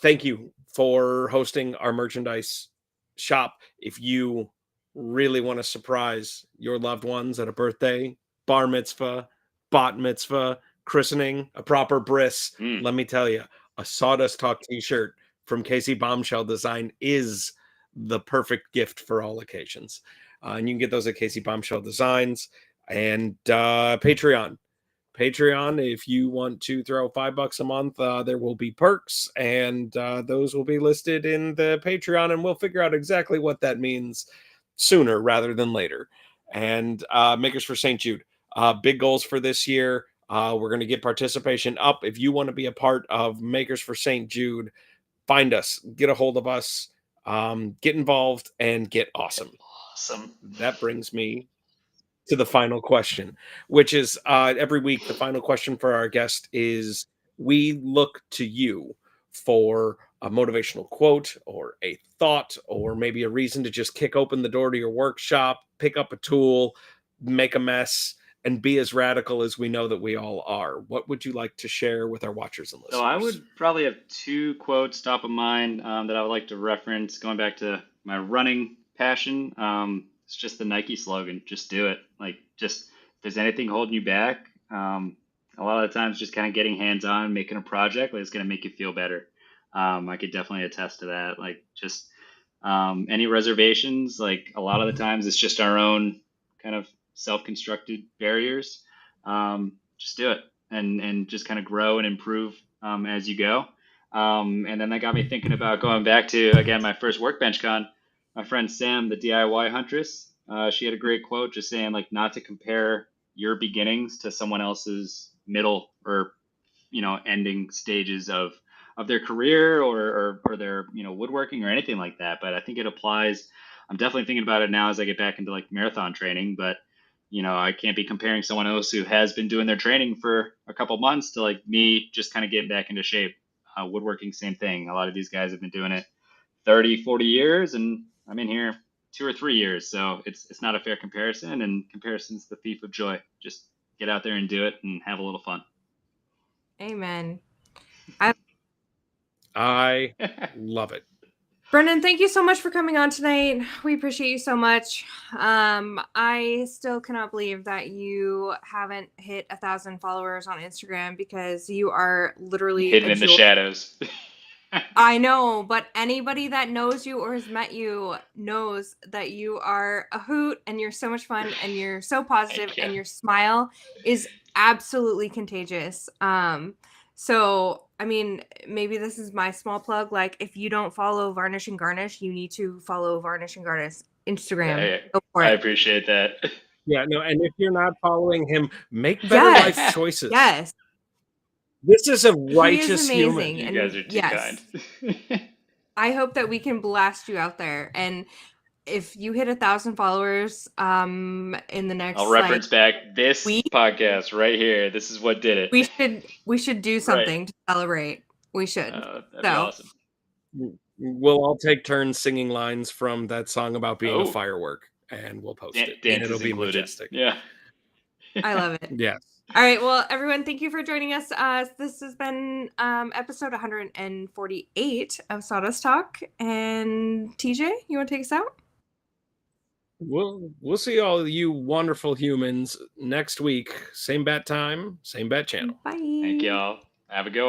Speaker 1: Thank you for hosting our merchandise shop. If you really want to surprise your loved ones at a birthday, bar mitzvah, bat mitzvah, christening, a proper bris, let me tell you, a Sawdust Talk t-shirt from KC Bombshell Design is the perfect gift for all occasions. And you can get those at KC Bombshell Designs and Patreon. Patreon, if you want to throw $5 a month, there will be perks, and those will be listed in the Patreon, and we'll figure out exactly what that means sooner rather than later. And Makers for St. Jude, big goals for this year. We're going to get participation up. If you want to be a part of Makers for St. Jude, find us, get a hold of us, get involved, and get awesome.
Speaker 3: Awesome.
Speaker 1: That brings me to the final question, which is every week, the final question for our guest is, we look to you for a motivational quote or a thought or maybe a reason to just kick open the door to your workshop, pick up a tool, make a mess, and be as radical as we know that we all are. What would you like to share with our watchers and listeners?
Speaker 3: So I would probably have two quotes top of mind that I would like to reference, going back to my running passion. It's just the Nike slogan, just do it. Like, just, if there's anything holding you back, a lot of the times just kind of getting hands-on, making a project, like, it's going to make you feel better. I could definitely attest to that. Like, just any reservations, like, a lot of the times it's just our own kind of self-constructed barriers. Just do it and just kind of grow and improve as you go. And then that got me thinking about going back to, again, my first workbench con. My friend Sam, the DIY huntress, she had a great quote just saying, like, not to compare your beginnings to someone else's middle or, ending stages of their career or their, woodworking or anything like that. But I think it applies. I'm definitely thinking about it now as I get back into like marathon training, but I can't be comparing someone else who has been doing their training for a couple months to like me just kind of getting back into shape. Woodworking, same thing. A lot of these guys have been doing it 30, 40 years, and I'm in here 2 or 3 years. So it's not a fair comparison, and comparison's the thief of joy. Just get out there and do it and have a little fun.
Speaker 2: Amen.
Speaker 1: I love it.
Speaker 2: Brendan, thank you so much for coming on tonight. We appreciate you so much. I still cannot believe that you haven't hit 1,000 followers on Instagram, because you are literally
Speaker 3: hidden in the shadows.
Speaker 2: I know, but anybody that knows you or has met you knows that you are a hoot, and you're so much fun, and you're so positive, and your smile is absolutely contagious. So, I mean, maybe this is my small plug. Like, if you don't follow Varnish and Garnish, you need to follow Varnish and Garnish Instagram. Go for it.
Speaker 3: I appreciate that.
Speaker 1: Yeah, no, and if you're not following him, make better life choices.
Speaker 2: Yes.
Speaker 1: This is a righteous
Speaker 2: he is amazing.
Speaker 1: human.
Speaker 3: You guys are too kind.
Speaker 2: I hope that we can blast you out there. And if you hit 1,000 followers in the next,
Speaker 3: I'll reference back this podcast right here. This is what did it.
Speaker 2: We should do something to celebrate. We should.
Speaker 3: That'd be awesome.
Speaker 1: We'll all take turns singing lines from that song about being a firework, and we'll post it. And it'll be
Speaker 3: included.
Speaker 1: Majestic.
Speaker 3: Yeah.
Speaker 2: I love it.
Speaker 1: Yes.
Speaker 2: All right. Well, everyone, thank you for joining us. This has been episode 148 of Sawdust Talk. And TJ, you want to take us out?
Speaker 1: We'll see all of you wonderful humans next week. Same bat time, same bat channel.
Speaker 2: Bye.
Speaker 3: Thank y'all. Have a good one.